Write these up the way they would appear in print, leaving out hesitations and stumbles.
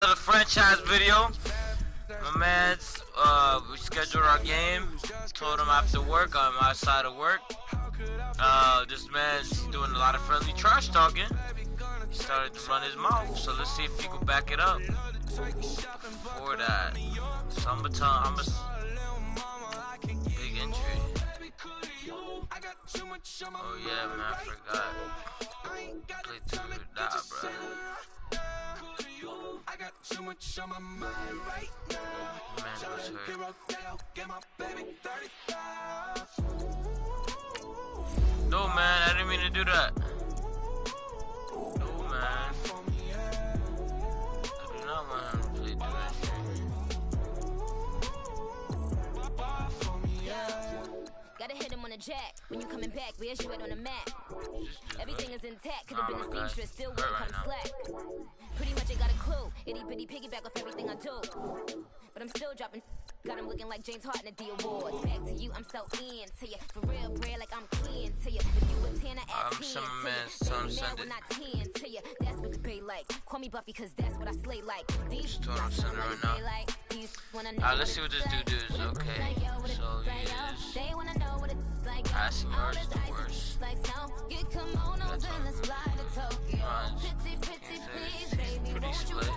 The franchise video. My man's we scheduled our game. Told him after work on my side of work. This man's doing a lot of friendly trash talking. He started to run his mouth, so let's see if he can back it up. Before that, summertime, I'm a big injury. Oh yeah, man, I forgot. Play through that, bro. I got too much on my mind right now. Man, was hurt. No, man, I didn't mean to do that. No, man. I do not want him to play through that shit. Gotta hit him on the jack. When you coming back, where's you at on the map? Everything is intact, could've been a seamstress, still won't come slack. Pretty much ain't got a clue. Itty bitty piggyback off everything I do. But I'm still dropping. Got him looking like James Harden at the awards. Back to you, I'm so into you. For real, bread, like I'm keen to you. If you a 10, I add 10 to you. Baby, now when I 10 to you. That's what the pay like. Call me Buffy, cause that's what I slay like. These right now. Let's see what this dude is. Okay, so he is passing yards the worst. Runs. Pretty split.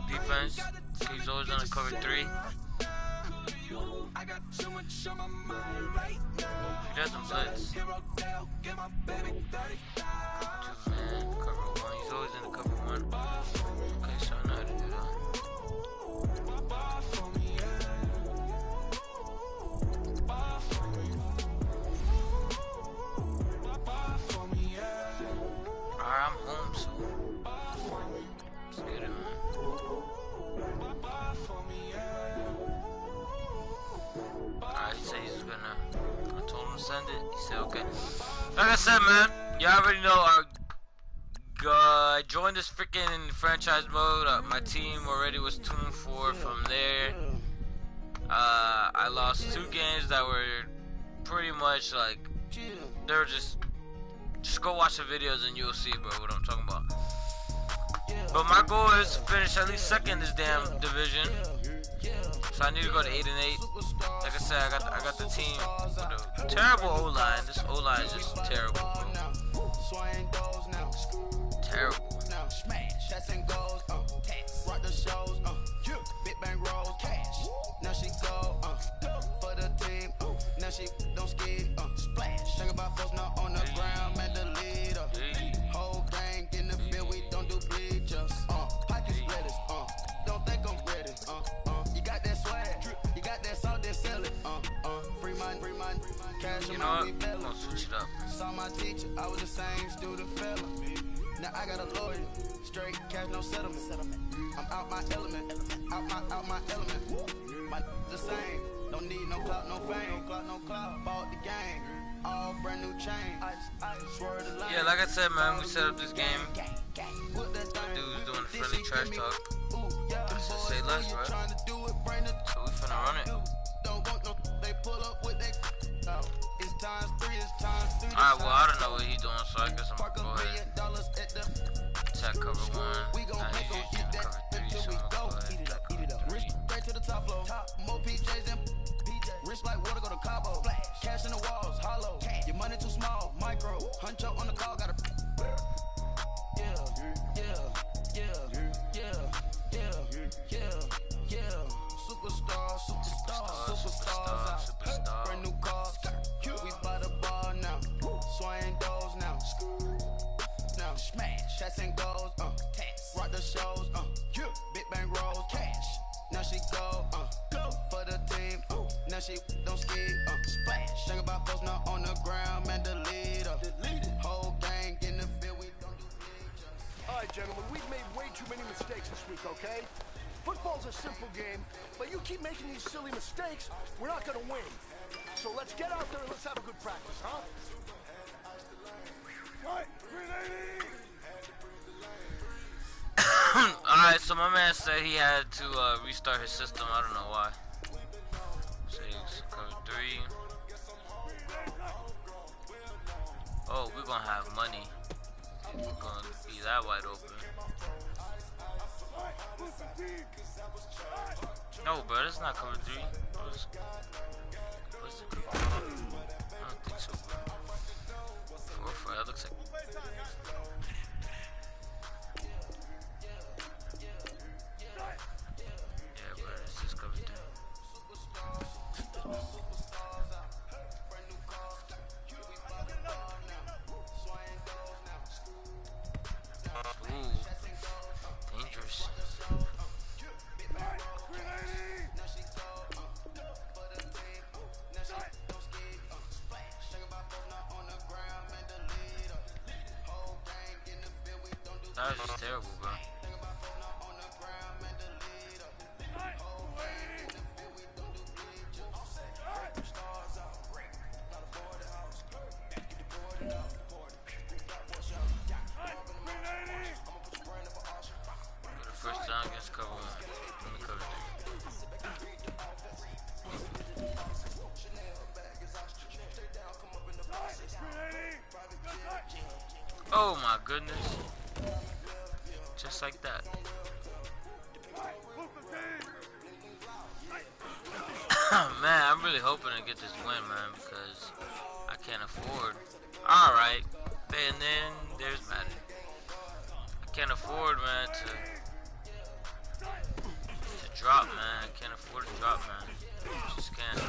Defense, he's always on the cover 3. He doesn't blitz. 2 man, cover 1. He's always in the cover 1. Okay, so I know how to do that. Alright, I'm home, so let's get it, man. Alright, he said he's gonna. I told him to send it. He said okay. Like I said, man, y'all already know. I joined this freaking franchise mode. My team already was 2-4 from there. I lost 2 games that were pretty much like they were just go watch the videos and you'll see, bro, what I'm talking about. But my goal is to finish at least second in this damn division. So I need to go to 8-8. Like I said, I got the team with a terrible O-line. This O-line is just terrible, bro. Terrible. Now she go for the team. Now she don't skid. Splash. Think about folks not on the ground, man, the leader. Whole gang in the field, we don't do bleachers. Pocket splitters. Don't think I'm ready. You got that swag, you got that salt, that sell it. Free mind, cash on my rebellion. Saw my teacher, I was the same student fella. Now I got a lawyer, straight cash, no settlement. I'm out my element, out my element. My the same, don't need no clout, no fame. Bought the game, all brand new chain. I swear the line. Yeah, like I said, man, we set up this game. Dude's doing friendly trash talk. Let's just say less, right? So we finna run it. Alright, well, I don't know what he's doing, so I guess I'm gonna go ahead. Attack cover 1. Nah, he's using cover 3, so I'm gonna go ahead. Attack cover 3. Straight to the top floor. More PJs and rich like water, go to Cabo. Cash in the walls, hollow. Your money too small, micro. Huncho on the call, got a. Superstars. Brand new cars. We by the bar now. Swaying doors now. Now smash. Chats and goals. Rock the shows. Big bang rolls. Cash. Now she go. For the team. Now she don't ski. Splash. Think about folks not on the ground, man, the leader. Whole gang in the field, we don't do bleachers. All right, gentlemen, we've made way too many mistakes this week, okay? Football's a simple game, but you keep making these silly mistakes, we're not gonna win. So let's get out there and let's have a good practice, huh? Right, 380! Alright, so my man said he had to restart his system. I don't know why. So he's cover 3. gonna have money. It's gonna be that wide open. No, bro, that's not cover 3. What's it? I don't think so, bro. 4-4, that looks like. Yeah, bro, it's just cover 3. Ooh, dangerous. That was just terrible, bro. For the first time against cover 1. Let me cover 3. Oh my goodness. Just like that. Man, I'm really hoping to get this win, man, because I can't afford. Alright. And then there's Madden. I can't afford, man, to drop, man. I can't afford to drop, man. Just can't.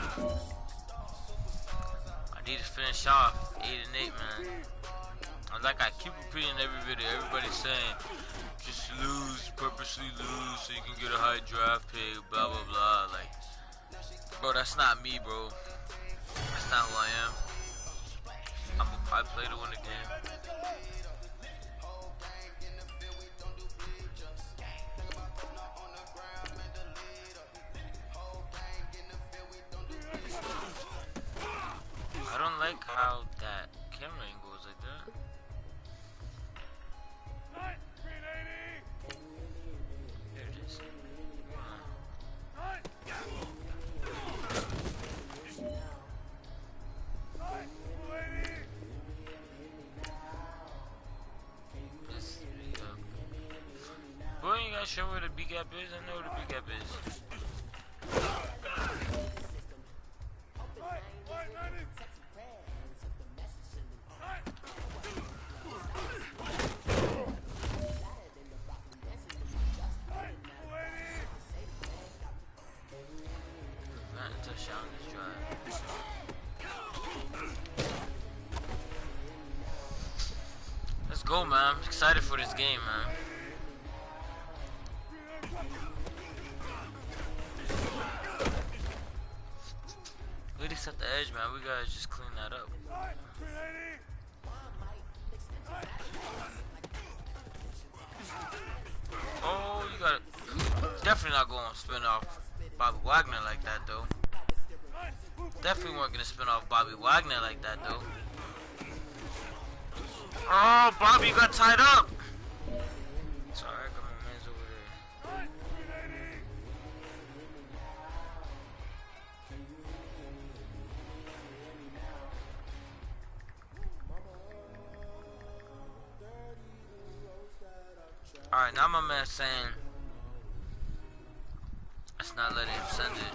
I need to finish off 8 and 8, man. Like I keep repeating every video, everybody's saying, just lose, purposely lose, so you can get a high draft pick, blah blah blah. Like, bro, that's not me, bro. That's not who I am. I play to win the game. I don't like how that camera angle is like that. There it is. Boy, you gotta show where the B gap is. I know where the B gap is. Touchdown this drive. Let's go, man. I'm excited for this game, man. We just set the edge, man. We gotta just clean that up. Oh, you got it. Definitely not going to spin off Bobby Wagner like that, though. Definitely weren't gonna spin off Bobby Wagner like that, though. Oh, Bobby, you got tied up. Sorry, I got my man's over there. All right, now my man's saying, let's not let him send it.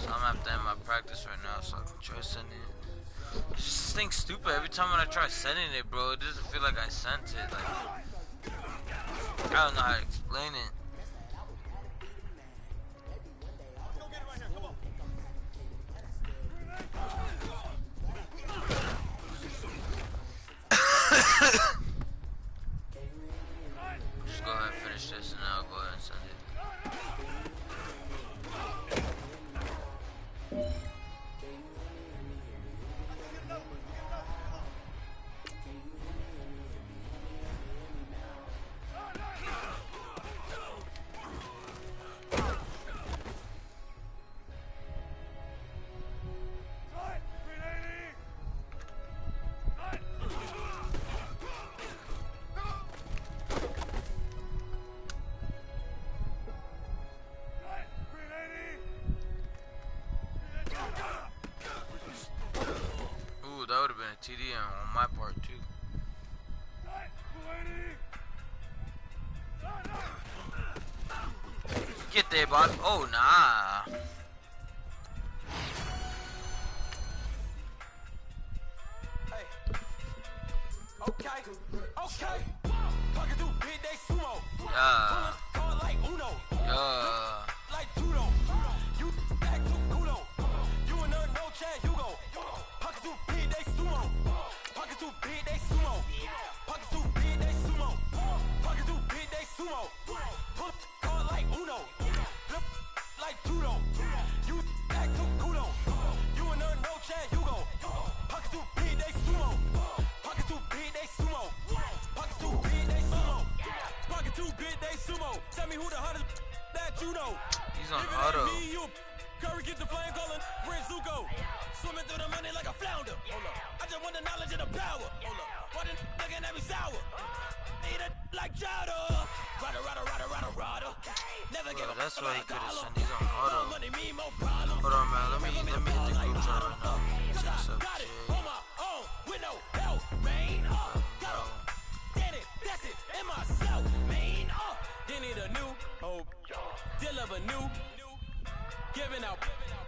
So I'm after in my practice right now, so I can try sending it. It's just this thing's stupid. Every time when I try sending it, bro, it doesn't feel like I sent it. Like, I don't know how to explain it. Just go ahead and finish this, and then I'll go ahead and send it. been a TD on my part too. Get there, boss. Oh, nah. Okay. Pocket too big, they sumo. Yeah. Call like Uno. Yeah. Like Judo. You act too kudo. You and her no Chad Hugo. Pocket too big, they sumo. Pocket too big, they sumo. Pocket too big, they sumo. Pocket too big, they sumo. Call like Uno. Flip like Judo. You act too kudo. You and her no Chad Hugo. Pocket too big, they sumo. Pocket too big, they sumo. Pocket too big, they sumo. Pocket too big, they sumo. Tell me who the hottest that you know. He's on If it auto. ain't me, you Curry get the flame calling Prince Zuko. Swimming through the money like a flounder. I just want the knowledge and the power. Why the looking at me sour? Eat it like chowder. Rada. Never give up. That's why he could have sent these on auto. Money mean more problems. Hold on, man. Let me hit the group chat right now. Check up, Got it Jay. on my own with no help. Rain up. Got it. Get it. That's it. In myself. Main up. They need a new hope. Deliver new. Giving out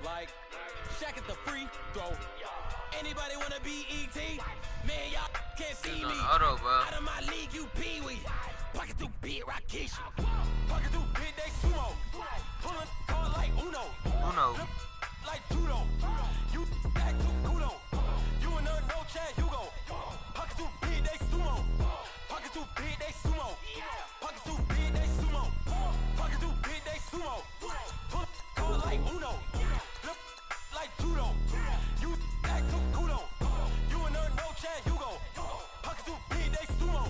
like Shaq at the free throw. Anybody wanna be ET? Man, y'all can't see He's me. on auto, bro. Out of my league, you pee-wee. Pocket too big, Rakishi. Pocket too big, they sumo. Pulling card like Uno. Uno. Flip like Judo. You act too kudo. You and her no Chad Hugo. Pocket too big, they sumo. Pocket too big, they sumo. Pocket too big, they sumo. Pocket too big, they sumo. Pull card like Uno. Flip like Judo. You act too kudo. You and her no Chad Hugo. Pocket too big, they sumo.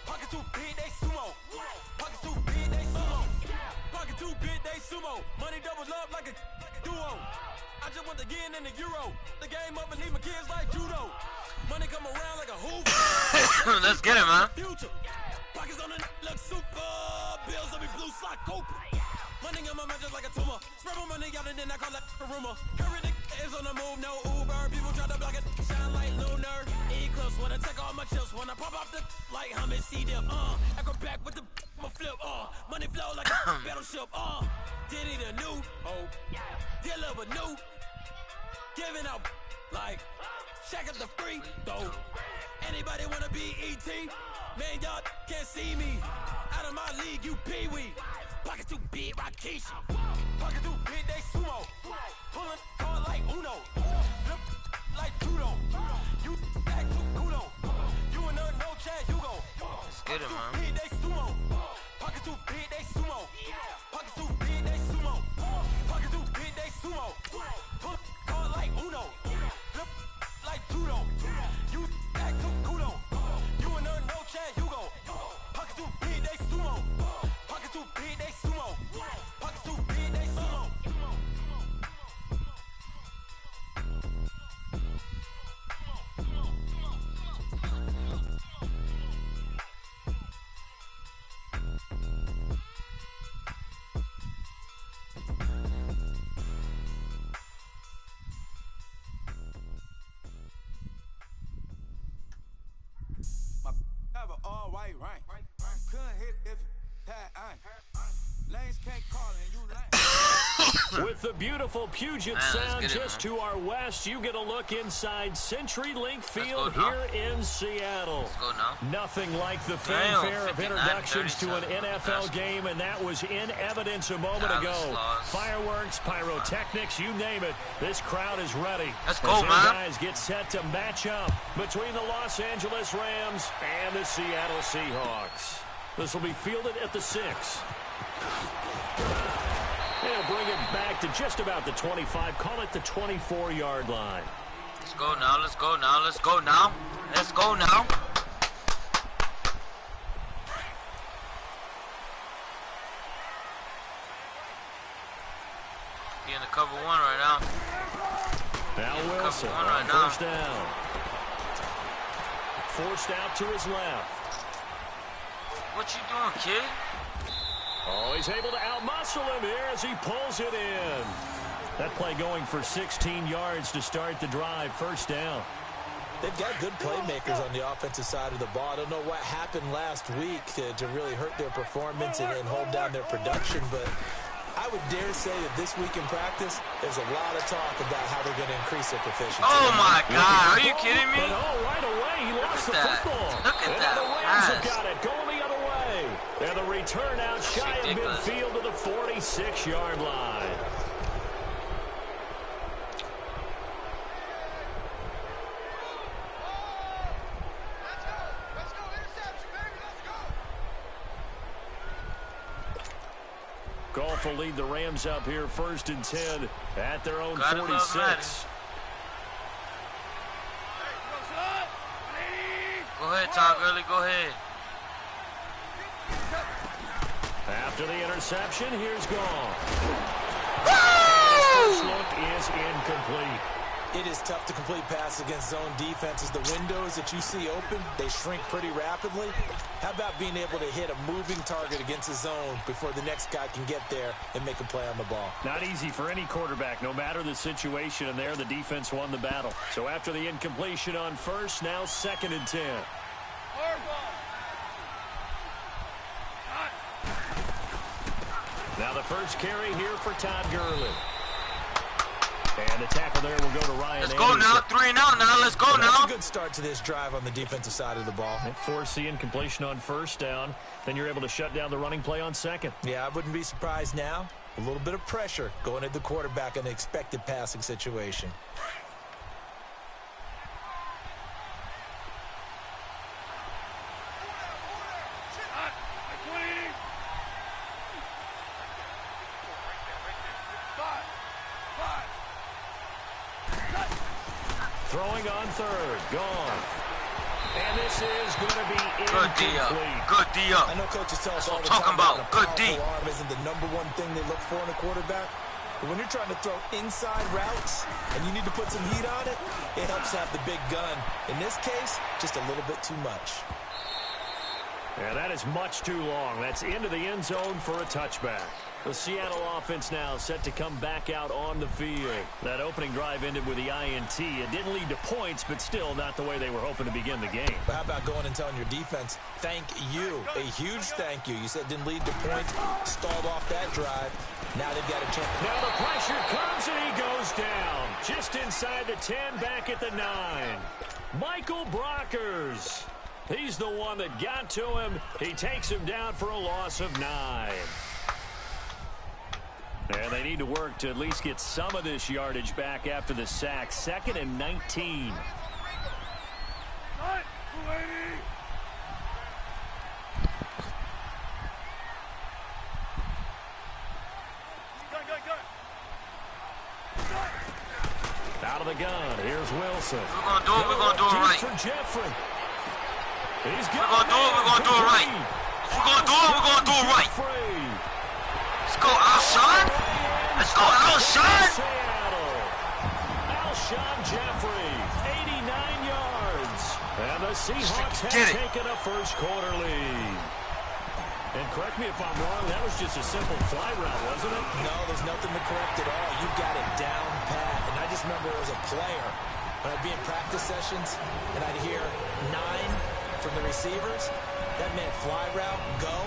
Pocket too big, they sumo. Pocket too big, they sumo. Pocket too big, they sumo. Money doubles up like a duo. I just want the yen and the euro. The game up and leave my kids like judo. Money come around like a hoover. Let's get it, man. Future. Pockets on the look super. Bills on me blue slot cope. Money on my mind just like a tumor. Spread my money out and then I call it a rumor. Curry the is on the move, no Uber. People try to block it, shine like lunar. Eclipse when I take all my chips. When I pop up the like hummus, see them. I go back with the my flip. Money flow like a battleship. Diddy the new hope. Deliver new. Giving out like Shaq at the free throw. Anybody wanna be ET? Man, y'all can't see me. Out of my league, you pee-wee. Pocket too big, Rakishi. Pocket too big, they sumo. Pulling card like Uno. Flip like Judo. You act too kudo. You and her no Chad Hugo. Let's get it, man. Pocket too big, they sumo. Pocket too big, they sumo. Pocket too big, they sumo. Pocket too big, they sumo. Pull card like Uno. Flip like Judo. You act too kudo. You and her no Chad Hugo. Pocket too big, they sumo. Pocket too big, they sumo. Pocket too big, they sumo. My have an all white rank. Couldn't hit if it had ain't. Lanes can't call and you lame. With the beautiful Puget Man, let's Sound get it, just man. to our west, you get a look inside CenturyLink Field go now. here in Seattle. Let's go now. Nothing like the Damn, fanfare of 59, introductions to an 37. NFL game, and that was in evidence a moment Dallas ago. lost. Fireworks, pyrotechnics, you name it. This crowd is ready. Let's As go, our man. guys get set to match up between the Los Angeles Rams and the Seattle Seahawks. This will be fielded at the 6. They'll bring it back to just about the 25. Call it the 24-yard line. Let's go now. Let's go now. Let's go now. Let's go now. Be in the cover one right now. Now Wilson one right on now. first down. Forced out to his left. What you doing, kid? Oh, he's able to outmuscle him here as he pulls it in. That play going for 16 yards to start the drive. First down. They've got good playmakers on the offensive side of the ball. I don't know what happened last week to really hurt their performance and hold down their production, but I would dare say that this week in practice, there's a lot of talk about how they're going to increase their proficiency. Oh, my God. Are you kidding me? But right away, he lost the football. Look at that. The Rams have got it going the other way. And the return out shy of midfield to the 46-yard line. Goff will lead the Rams up here 1st and 10 at their own 46. Go ahead, Todd Gurley. Go ahead. After the interception, here's Goff. Woo! First look is incomplete. It is tough to complete passes against zone defenses. The windows that you see open, they shrink pretty rapidly. How about being able to hit a moving target against a zone before the next guy can get there and make a play on the ball? Not easy for any quarterback, no matter the situation, and there the defense won the battle. So after the incompletion on first, now 2nd and 10. Now the first carry here for Todd Gurley. And the tackle there will go to Ryan Let's Anderson. go now. 3 and out now. Let's go now. That's a good start to this drive on the defensive side of the ball. Force the incompletion on first down. Then you're able to shut down the running play on second. Yeah, I wouldn't be surprised now. A little bit of pressure going at the quarterback in an expected passing situation. Throwing on third. Gone. And this is going to be Good D up. Good D up. I know coaches tell us That's all what the I'm talking time about. that a Good D. powerful arm isn't the #1 thing they look for in a quarterback. But when you're trying to throw inside routes and you need to put some heat on it, it helps have the big gun. In this case, just a little bit too much. Yeah, that is much too long. That's into the end zone for a touchback. The Seattle offense now set to come back out on the field. That opening drive ended with the INT. It didn't lead to points, but still not the way they were hoping to begin the game. But how about going and telling your defense, thank you, a huge thank you. You said it didn't lead to points, stalled off that drive. Now they've got a chance. Now the pressure comes and he goes down. Just inside the 10, back at the 9. Michael Brockers. He's the one that got to him. He takes him down for a loss of 9. And they need to work to at least get some of this yardage back after the sack. 2nd and 19. Out of the gun. Here's Wilson. We're going to do it. We're going to do it right. For Jeffrey. He's We're going to do it. We're going to do it right. We're going to do it. We're going to do it right. Let's go, Alshon. Let's go, Alshon. Alshon Jeffrey, 89 yards. And the Seahawks have taken a first quarter lead. And correct me if I'm wrong, that was just a simple fly route, wasn't it? No, there's nothing to correct at all. You got it down pat. And I just remember as a player, when I'd be in practice sessions and I'd hear 9 from the receivers, that meant fly route, go,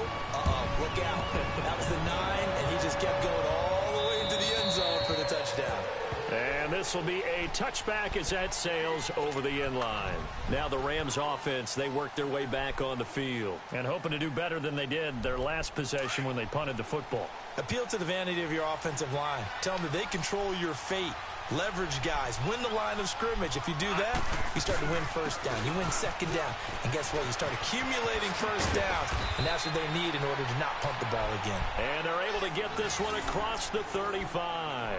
look out. That was the 9, and he just kept going all the way into the end zone for the touchdown. And this will be a touchback as that sails over the end line. Now the Rams offense, they work their way back on the field and hoping to do better than they did their last possession when they punted the football. Appeal to the vanity of your offensive line. Tell them that they control your fate. Leverage guys. Win the line of scrimmage. If you do that, you start to win first down. You win second down. And guess what? You start accumulating first downs. And that's what they need in order to not punt the ball again. And they're able to get this one across the 35.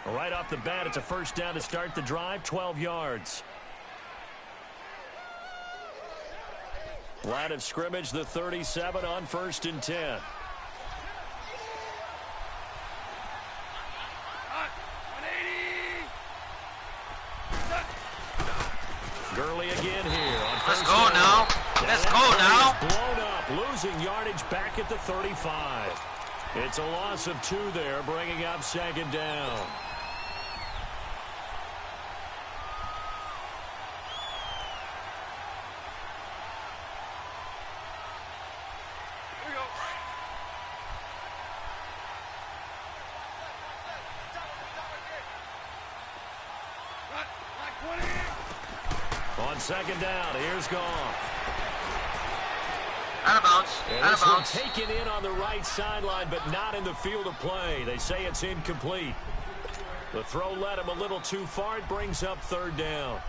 Right off the bat, it's a first down to start the drive, 12 yards. Line of scrimmage, the 37 on 1st and 10. Gurley again here. Let's go now. Let's go now. Blown up, losing yardage back at the 35. It's a loss of 2 there, bringing up 2nd down. On second down, here's Goff. Out of bounds. Out of bounds. Taken in on the right sideline, but not in the field of play. They say it's incomplete. The throw led him a little too far. It brings up third down.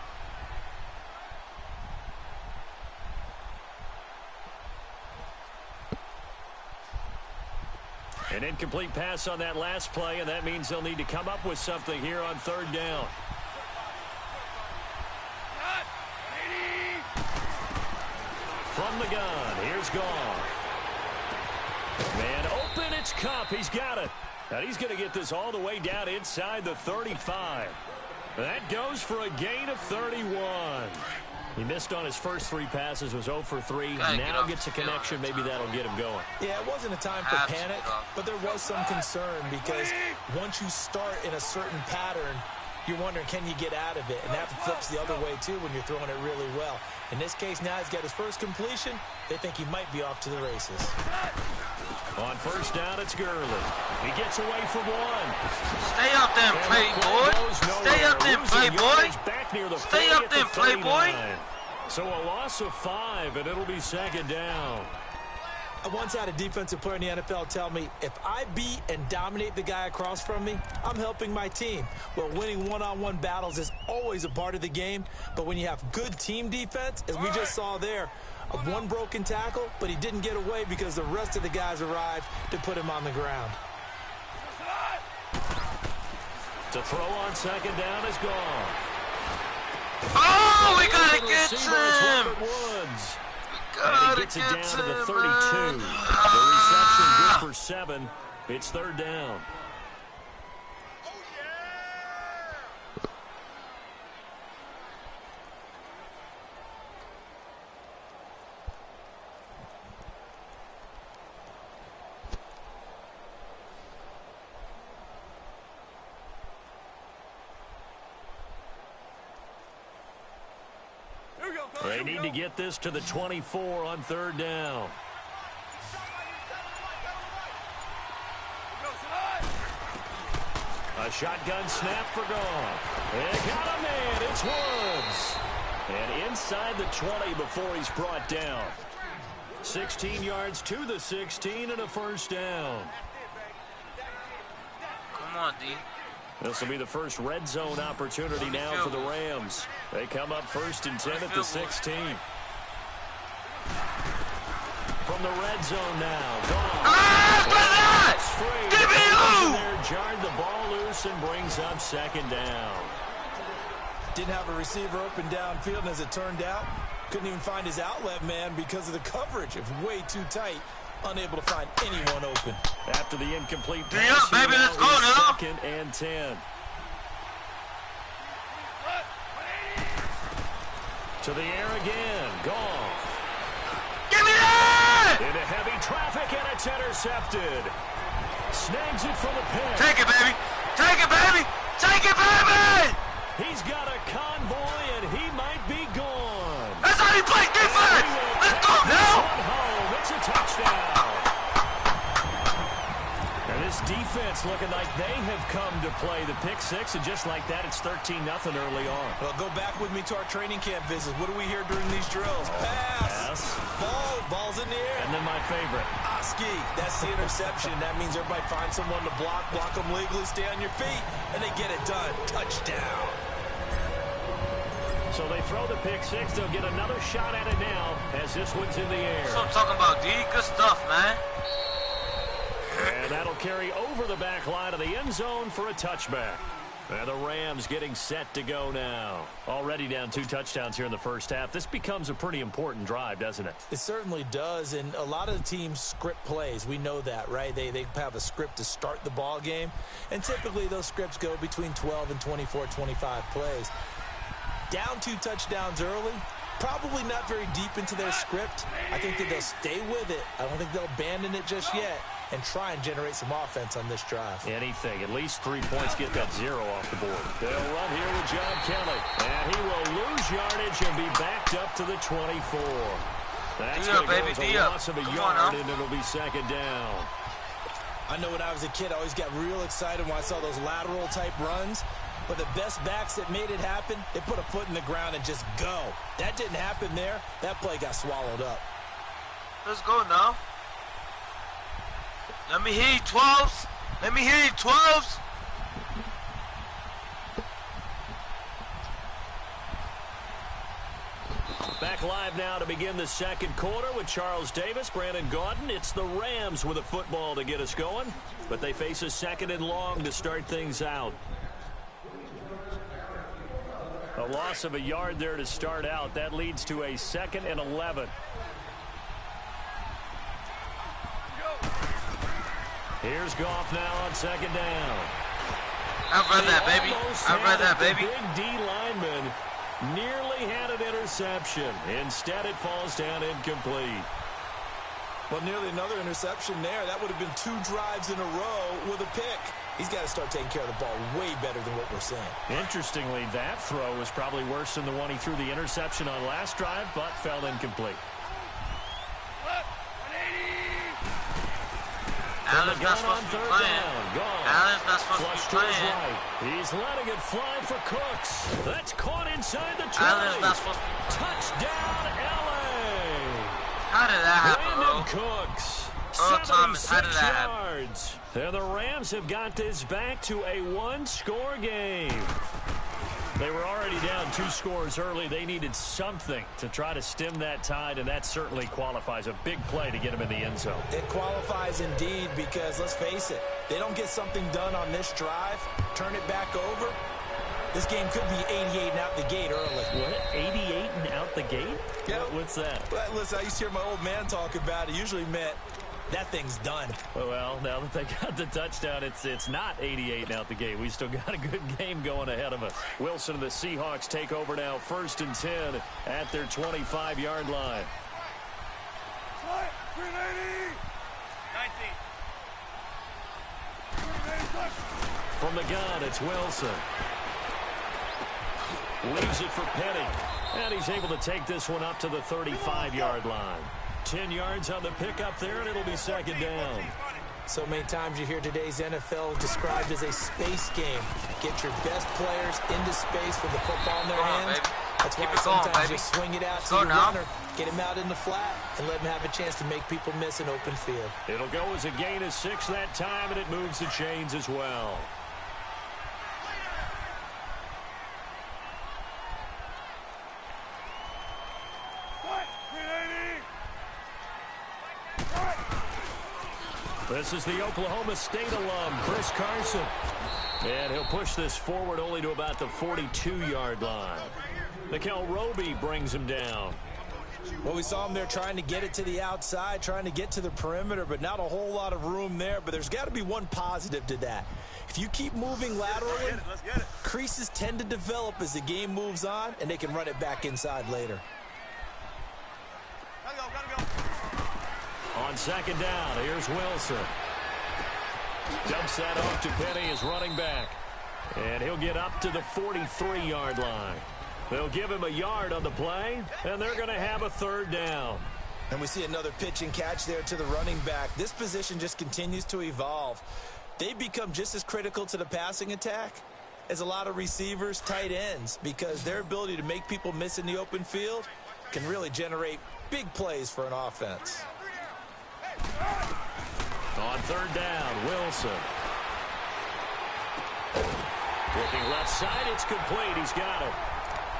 An incomplete pass on that last play, and that means they'll need to come up with something here on third down. From the gun, here's Goff. Man open, it's Kupp. He's got it. And he's going to get this all the way down inside the 35. That goes for a gain of 31. He missed on his first 3 passes, was 0 for 3. Now gets a connection. Maybe that'll get him going. Yeah, it wasn't a time for panic, but there was some concern because once you start in a certain pattern, you're wondering, can you get out of it? And that flips the other way, too, when you're throwing it really well. In this case, now he's got his first completion. They think he might be off to the races. On first down, it's Gurley. He gets away from one. Stay up there and play, boy. Stay up there and play, boy. Stay up there and play, boy. So a loss of 5, and it'll be second down. I once had a defensive player in the NFL tell me, if I beat and dominate the guy across from me, I'm helping my team. Well, winning one-on-one battles is always a part of the game, but when you have good team defense, as we just saw there, one broken tackle, but he didn't get away because the rest of the guys arrived to put him on the ground. To throw on second down is gone. Oh, we gotta get him! And he gets it down to the 32. The reception good for 7. It's third down. They need to get this to the 24 on third down. A shotgun snap for Goff. They got a man. It's Woods. And inside the 20 before he's brought down. 16 yards to the 16 and a first down. Come on, D. This will be the first red zone opportunity now for the Rams. They come up first and 10 at the 16. From the red zone now. Gone. Give me you! There, jarred the ball loose and brings up second down. Didn't have a receiver open downfield, and as it turned out, couldn't even find his outlet man because of the coverage. It was way too tight. Unable to find anyone open. After the incomplete pass, yeah, baby, let's go now. Second and 10. To the air again. Goff. Give me that! Into heavy traffic, and it's intercepted. Snags it from the pin. Take it, baby. Take it, baby. Take it, baby! He's got a convoy, and he might be gone. That's how you play defense! Let's go now! It's a touchdown. And this defense looking like they have come to play the pick six, and just like that, it's 13-0 early on. Well, go back with me to our training camp visits. What do we hear during these drills? Pass. Ball's in the air. And then my favorite. Oski. That's the interception. That means everybody finds someone to block them legally, stay on your feet, and they get it done. Touchdown. So they throw the pick six. They'll get another shot at it now as this one's in the air. That's what I'm talking about, D. Good stuff, man. And that'll carry over the back line of the end zone for a touchback. And the Rams getting set to go now. Already down 2 touchdowns here in the first half. This becomes a pretty important drive, doesn't it? It certainly does, and a lot of the teams script plays. We know that, right? They have a script to start the ball game, and typically those scripts go between 12 and 24, 25 plays. Down 2 touchdowns early, probably not very deep into their script. I think that they'll stay with it. I don't think they'll abandon it just yet and try and generate some offense on this drive. Anything. At least 3 points, get that 0 off the board. They'll run here with John Kelly. And he will lose yardage and be backed up to the 24. That's going to go as a loss of a yard, and it'll be second down. I know when I was a kid, I always got real excited when I saw those lateral type runs. But the best backs that made it happen, they put a foot in the ground and just go. That didn't happen there. That play got swallowed up. Let's go now. Let me hear you, 12s. Let me hear you, 12s. Back live now to begin the second quarter with Charles Davis, Brandon Gaudin. It's the Rams with a football to get us going, but they face a second and long to start things out. A loss of a yard there to start out. That leads to a 2nd and 11. Here's Goff now on 2nd down. I've read that, baby. I've read that, baby. Big D lineman nearly had an interception. Instead, it falls down incomplete. Well, nearly another interception there. That would have been 2 drives in a row with a pick. He's got to start taking care of the ball way better than what we're seeing. Interestingly, that throw was probably worse than the one he threw the interception on last drive, but fell incomplete. Allen's not supposed to be playing. Allen's not supposed to be playing. He's letting it fly for Cooks. That's caught inside the 20. Allen's not supposed to. Touchdown, LA. How did that happen, Brandon bro? Cooks. Earl Thomas, how did 76 that happen? yards. And the Rams have got this back to a 1-score game. They were already down 2 scores early. They needed something to try to stem that tide, and that certainly qualifies. A big play to get them in the end zone. It qualifies indeed because, let's face it, they don't get something done on this drive, turn it back over, this game could be 88 and out the gate early. What? 88 and out the gate? Yeah. What's that? Well, listen, I used to hear my old man talk about it. Usually meant that thing's done. Well, now that they got the touchdown, it's not 88 and out the gate. We still got a good game going ahead of us. Wilson and the Seahawks take over now, 1st and 10 at their 25-yard line. 380. 19. From the gun, it's Wilson. Leaves it for Petty. And he's able to take this one up to the 35-yard line. 10 yards on the pickup there, and it'll be 2nd down. So many times you hear today's NFL described as a space game. Get your best players into space with the football in their hands. That's why sometimes you swing it out to the runner, get him out in the flat, and let him have a chance to make people miss an open field. It'll go as a gain of 6 that time, and it moves the chains as well. This is the Oklahoma State alum, Chris Carson. And he'll push this forward only to about the 42-yard line. Mikel Roby brings him down. Well, we saw him there trying to get it to the outside, trying to get to the perimeter, but not a whole lot of room there. But there's got to be one positive to that. If you keep moving laterally, creases tend to develop as the game moves on, and they can run it back inside later. On 2nd down, here's Wilson. Dumps that off to Penny as running back. And he'll get up to the 43-yard line. They'll give him a yard on the play, and they're going to have a 3rd down. And we see another pitch and catch there to the running back. This position just continues to evolve. They've become just as critical to the passing attack as a lot of receivers, tight ends, because their ability to make people miss in the open field can really generate big plays for an offense. On 3rd down, Wilson. Looking left side, it's complete. He's got it.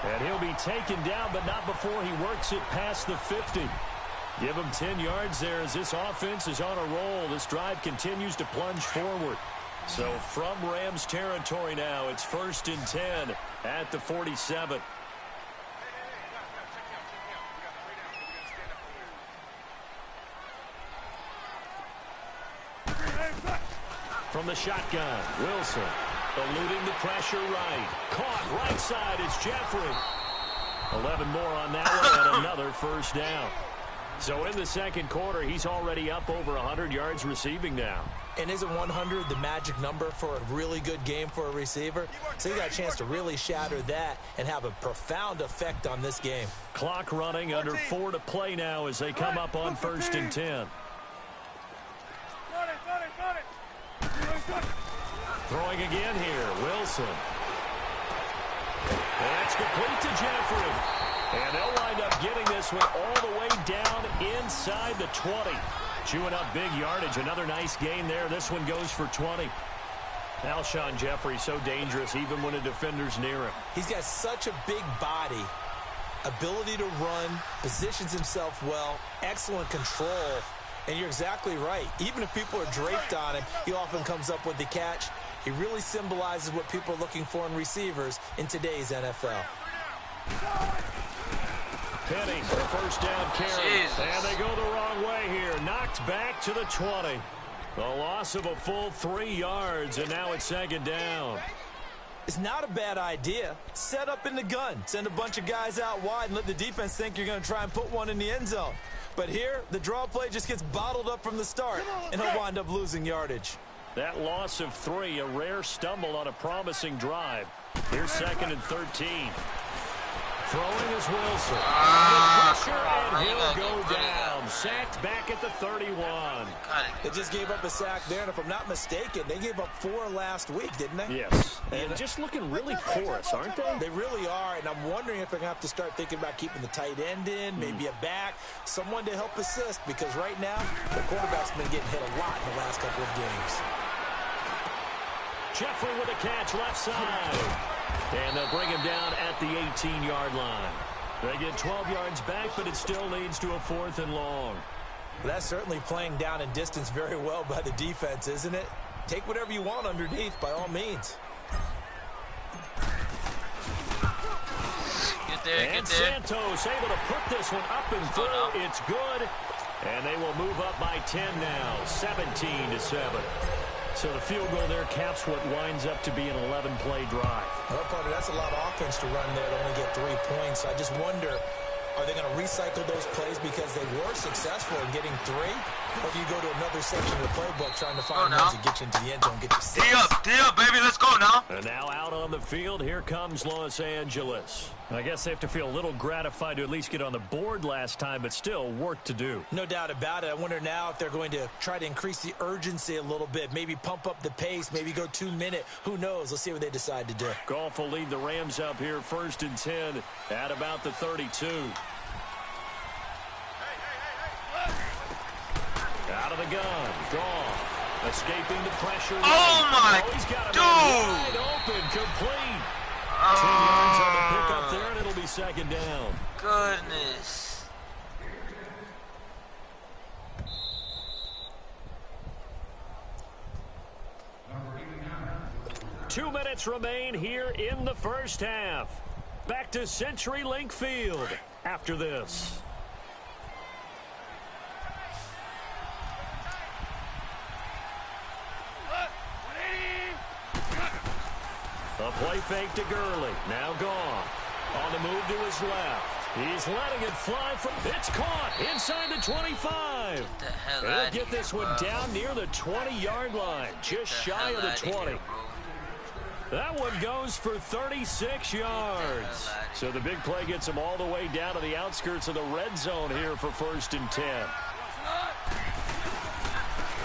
And he'll be taken down, but not before he works it past the 50. Give him 10 yards there as this offense is on a roll. This drive continues to plunge forward. So from Rams territory now, it's 1st and 10 at the 47. From the shotgun, Wilson eluding the pressure right. Caught right side is Jeffrey. 11 more on that one and another 1st down. So in the 2nd quarter, he's already up over 100 yards receiving now. And isn't 100 the magic number for a really good game for a receiver? So he got a chance to really shatter that and have a profound effect on this game. Clock running, under 4 to play now as they come up on 1st and 10. Throwing again here, Wilson. It's complete to Jeffrey. And they'll wind up getting this one all the way down inside the 20. Chewing up big yardage. Another nice gain there. This one goes for 20. Alshon Jeffrey so dangerous even when a defender's near him. He's got such a big body, ability to run, positions himself well, excellent control. And you're exactly right. Even if people are draped on him, he often comes up with the catch. He really symbolizes what people are looking for in receivers in today's NFL. Penny for first down carry. Jesus. And they go the wrong way here. Knocked back to the 20. A loss of a full 3 yards, and now it's second down. It's not a bad idea. Set up in the gun. Send a bunch of guys out wide and let the defense think you're going to try and put one in the end zone. But here, the draw play just gets bottled up from the start, and he'll wind up losing yardage. That loss of 3, a rare stumble on a promising drive. Here's second and 13. Throwing is Wilson. And he'll go down. Sacked back at the 31. They just gave up a sack there, and if I'm not mistaken, they gave up 4 last week, didn't they? Yes. And just looking really porous, aren't they? They really are, and I'm wondering if they're going to have to start thinking about keeping the tight end in, maybe a back, someone to help assist, because right now, the quarterback's been getting hit a lot in the last couple of games. Jeffrey with a catch left side. And they'll bring him down at the 18-yard line. They get 12 yards back, but it still leads to a 4th and long. That's certainly playing down in distance very well by the defense, isn't it? Take whatever you want underneath, by all means. Get there, and get there. Santos able to put this one up and through. It's good. And they will move up by 10 now, 17-7. So the field goal there caps what winds up to be an 11-play drive. Well, partner, that's a lot of offense to run there to only get 3 points. I just wonder, are they going to recycle those plays because they were successful in getting 3? Or do you go to another section of the playbook trying to find ones that get you into the end zone and get you 6? D up, baby, let's go now. And now out on the field, here comes Los Angeles. I guess they have to feel a little gratified to at least get on the board last time, but still work to do. No doubt about it. I wonder now if they're going to try to increase the urgency a little bit, maybe pump up the pace, maybe go 2-minute. Who knows? Let's see what they decide to do. Goff will lead the Rams up here 1st and 10 at about the 32. Out of the gun. Goff escaping the pressure. Oh, my He's got dude. Wide open, complete. 10 yards on the pickup there, and it'll be second down. Goodness. Two minutes remain here in the first half. Back to CenturyLink Field after this. A play fake to Gurley. Now Goff. On the move to his left. He's letting it fly from... It's caught inside the 25. Get the hell They'll out get of this here, one bro. down near the 20-yard line. Just shy of the 20. That one goes for 36 yards. So the big play gets him all the way down to the outskirts of the red zone here for 1st and 10.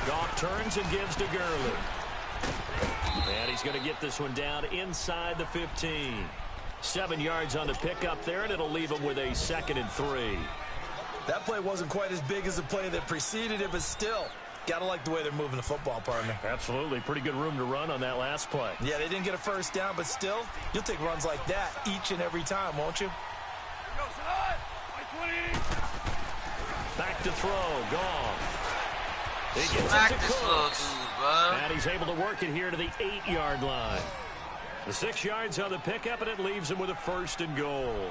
Goff turns and gives to Gurley. And he's going to get this one down inside the 15. 7 yards on the pickup there, and it'll leave him with a 2nd and 3. That play wasn't quite as big as the play that preceded it, but still, got to like the way they're moving the football, partner. Absolutely. Pretty good room to run on that last play. Yeah, they didn't get a first down, but still, you'll take runs like that each and every time, won't you? Back to throw. Goff. He gets Smack it to this little Cooks. dude, bro. And he's able to work it here to the 8-yard line. The 6 yards on the pickup, and it leaves him with a 1st and goal.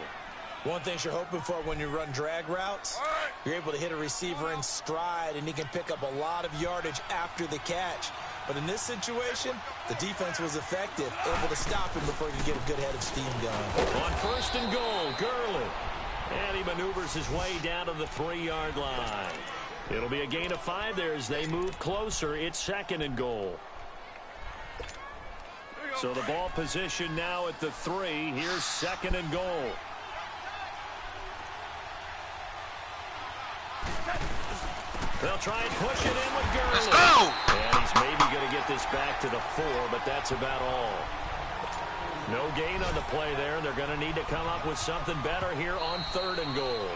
One thing you're hoping for when you run drag routes, you're able to hit a receiver in stride, and he can pick up a lot of yardage after the catch. But in this situation, the defense was effective, able to stop him before he could get a good head of steam going. On 1st and goal, Gurley. And he maneuvers his way down to the 3-yard line. It'll be a gain of 5 there as they move closer. It's 2nd and goal. So the ball position now at the 3. Here's 2nd and goal. They'll try and push it in with Gurley. Let's go! And he's maybe going to get this back to the 4, but that's about all. No gain on the play there. They're going to need to come up with something better here on 3rd and goal.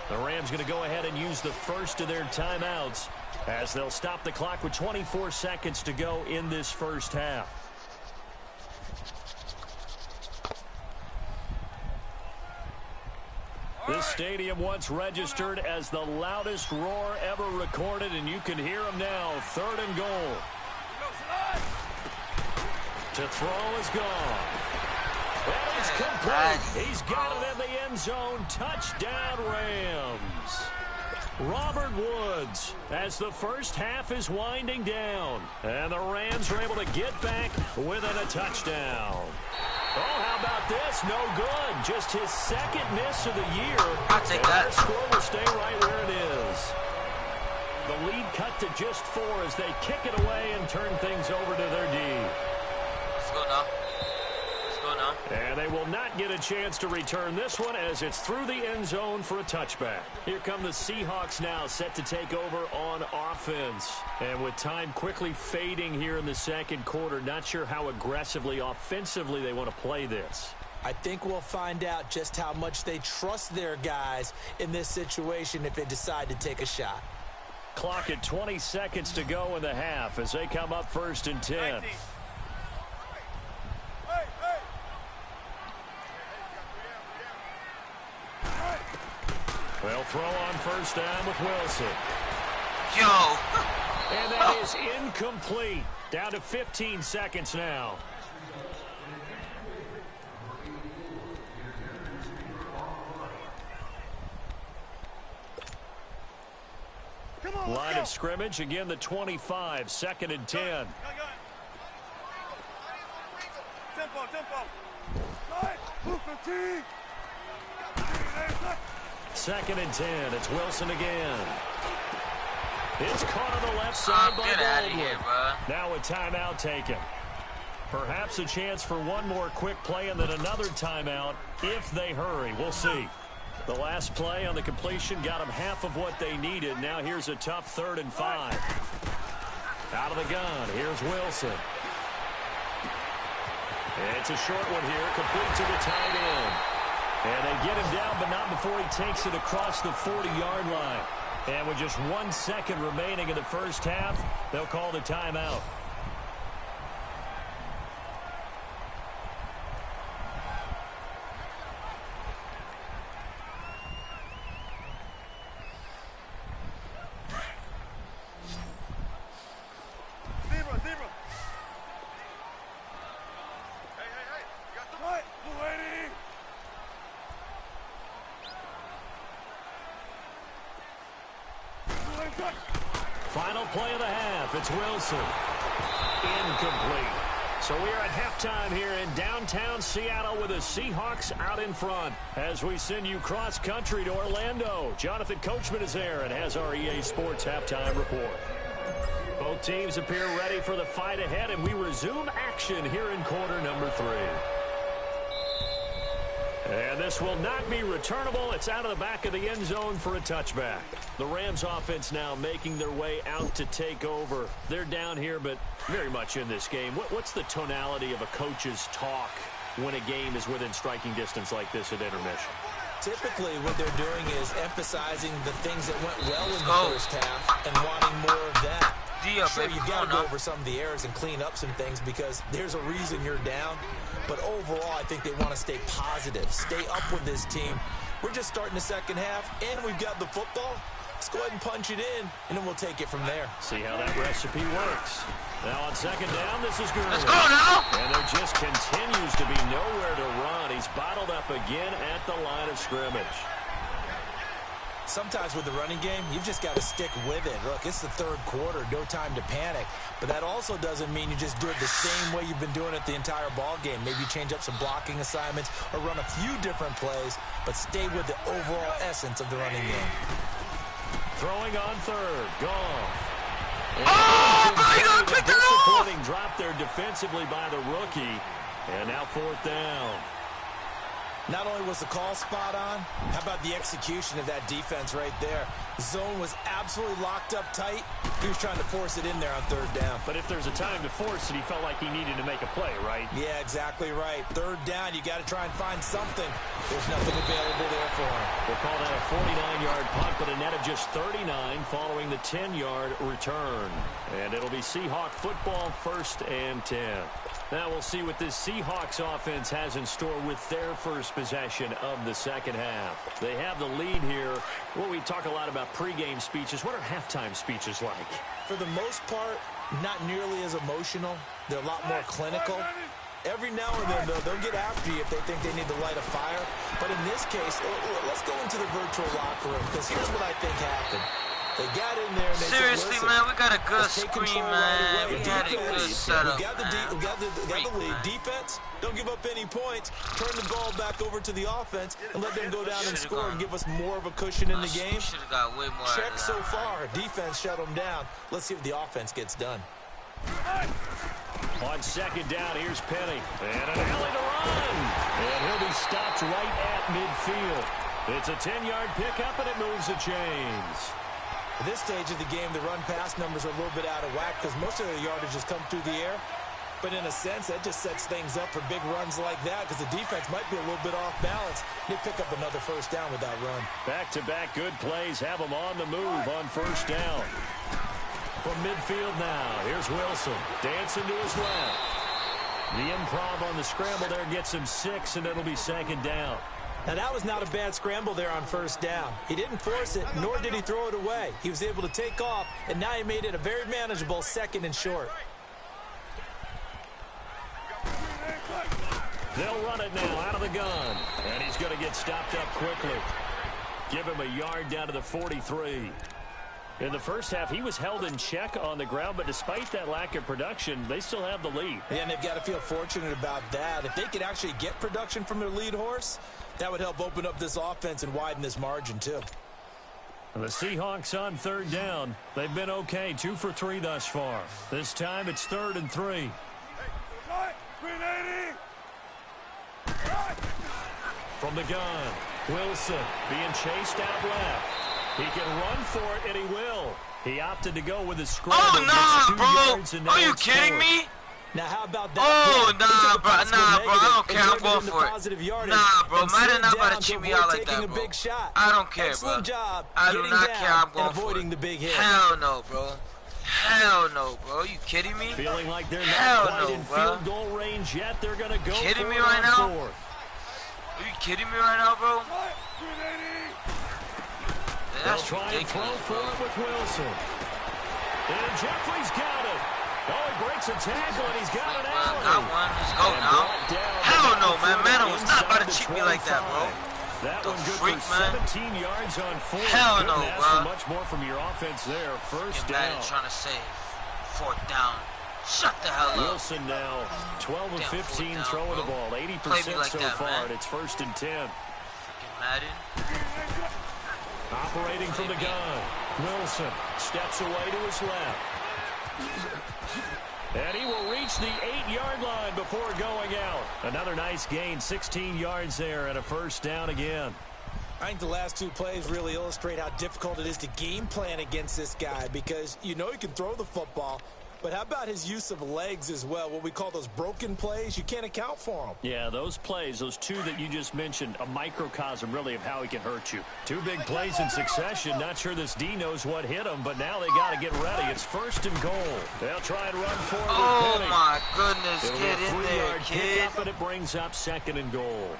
The Rams going to go ahead and use the first of their timeouts as they'll stop the clock with 24 seconds to go in this first half. This stadium once registered as the loudest roar ever recorded, and you can hear them now. 3rd and goal. To throw is gone. That is complete. He's got it in the end zone. Touchdown, Rams. Robert Woods as the first half is winding down. And the Rams are able to get back within a touchdown. Oh, how about this? No good. Just his second miss of the year. I'll take that. The score will stay right where it is. The lead cut to just 4 as they kick it away and turn things over to their D. Let's go now. Let's go now. And they will not get a chance to return this one as it's through the end zone for a touchback. Here come the Seahawks now set to take over on offense. And with time quickly fading here in the second quarter, not sure how aggressively, offensively they want to play this. I think we'll find out just how much they trust their guys in this situation if they decide to take a shot. Clock at 20 seconds to go in the half as they come up 1st and 10. 19. They'll throw on first down with Wilson. Yo! And that is incomplete. Down to 15 seconds now. Come on, Line of scrimmage, again the 25, 2nd and 10. Tempo, tempo. Move 15. 2nd and 10. It's Wilson again. It's caught on the left side by Get out of Baldwin. here, bro. Now a timeout taken. Perhaps a chance for one more quick play and then another timeout if they hurry. We'll see. The last play on the completion got them half of what they needed. Now here's a tough 3rd and 5. Out of the gun. Here's Wilson. It's a short one here, complete to the tight end. And they get him down, but not before he takes it across the 40-yard line. And with just 1 second remaining in the first half, they'll call the timeout. Final play of the half. It's Wilson. Incomplete. So we are at halftime here in downtown Seattle with the Seahawks out in front. As we send you cross-country to Orlando, Jonathan Coachman is there and has our EA Sports halftime report. Both teams appear ready for the fight ahead, and we resume action here in quarter number 3. And this will not be returnable. It's out of the back of the end zone for a touchback. The Rams offense now making their way out to take over. They're down here, but very much in this game. What's the tonality of a coach's talk when a game is within striking distance like this at intermission? Typically, what they're doing is emphasizing the things that went well in the first half and wanting more of that. Sure, you've got to go over some of the errors and clean up some things because there's a reason you're down. But overall, I think they want to stay positive, stay up with this team. We're just starting the second half, and we've got the football. Let's go ahead and punch it in, and then we'll take it from there. See how that recipe works. Now on second down, this is Gurley. Let's go now! And there just continues to be nowhere to run. He's bottled up again at the line of scrimmage. Sometimes with the running game, you've just got to stick with it. Look, it's the third quarter, no time to panic. But that also doesn't mean you just do it the same way you've been doing it the entire ball game. Maybe change up some blocking assignments or run a few different plays, but stay with the overall essence of the running game. Throwing on third, gone. Oh, pick it off! Disappointing drop there defensively by the rookie. And now fourth down. Not only was the call spot on, how about the execution of that defense right there? The zone was absolutely locked up tight. He was trying to force it in there on third down. But if there's a time to force it, he felt like he needed to make a play, right? Yeah, exactly right. Third down, you got to try and find something. There's nothing available there for him. We'll call that a 49-yard punt, but a net of just 39 following the 10-yard return. And it'll be Seahawk football, 1st and 10. Now we'll see what this Seahawks offense has in store with their first possession of the second half. They have the lead here. Well, we talk a lot about pregame speeches. What are halftime speeches like? For the most part, not nearly as emotional. They're a lot more clinical. Every now and then, though, they'll get after you if they think they need to light a fire. But in this case, let's go into the virtual locker room, because here's what I think happened. They got in there and they seriously, said, man, we got a good screen, man. Right, we had a good setup, we got the lead. Defense, don't give up any points. Turn the ball back over to the offense and let them go down and score and give us more of a cushion in the game. Should have got way more. Check so far. Defense shut them down. Let's see if the offense gets done. On second down, here's Penny. And an alley to run. And he'll be stopped right at midfield. It's a 10-yard pickup, and it moves the chains. At this stage of the game, the run-pass numbers are a little bit out of whack because most of their yardage has come through the air. But in a sense, that just sets things up for big runs like that because the defense might be a little bit off balance. They pick up another first down with that run. Back-to-back good plays have them on the move on first down. From midfield now, here's Wilson. Dancing to his left. The improv on the scramble there gets him 6, and it'll be second down. Now, that was not a bad scramble there on first down. He didn't force it, nor did he throw it away. He was able to take off, and now he made it a very manageable 2nd and short. They'll run it now out of the gun, and he's going to get stopped up quickly. Give him a yard down to the 43. In the first half, he was held in check on the ground, but despite that lack of production, they still have the lead. Yeah, and they've got to feel fortunate about that. If they could actually get production from their lead horse, that would help open up this offense and widen this margin, too. The Seahawks on third down. They've been okay, 2 for 3 thus far. This time it's 3rd and 3. From the gun, Wilson being chased out left. He can run for it, and he will. He opted to go with his scramble. Oh, nah, bro. Are you kidding me? Now, how about that? Oh, nah, bro. Nah, bro. I don't care. I'm going for it. Nah, bro. Madden not about to cheat me out like that, bro. I don't care, bro. I do not care. I'm going for it. Hell no, bro. Hell no, bro. You kidding me? Feeling like they're not quite in field goal range yet. They're going to go for it kidding me right now? Fourth. Are you kidding me right now, bro? That's try and throw for it with Wilson. And Jeffrey's got it. Oh, he breaks a tackle, and he's got it out. Got one. Let's go now. Hell no, man. Man was not about to cheat me like that, bro. That one good freak, for 17 yards on 4. Hell no, bro. Much more from your offense there. First down. Trying to save. 4th down. Shut the hell up. Wilson now 12 of 15 throwing the ball. 80% like so that, far, man. and it's 1st and 10. Madden. Operating from the gun. Wilson steps away to his left. And he will reach the 8-yard line before going out. Another nice gain, 16 yards there, and a first down again. I think the last 2 plays really illustrate how difficult it is to game plan against this guy because you know he can throw the football, but how about his use of legs as well? What we call those broken plays, you can't account for them. Yeah, those plays, those 2 that you just mentioned, a microcosm really of how he can hurt you. 2 big plays in succession. Not sure this D knows what hit him, but now they got to get ready. It's 1st and goal. They'll try and run forward. Oh, Penny. my goodness. It'll Get in there, kid. Up, and it brings up 2nd and goal.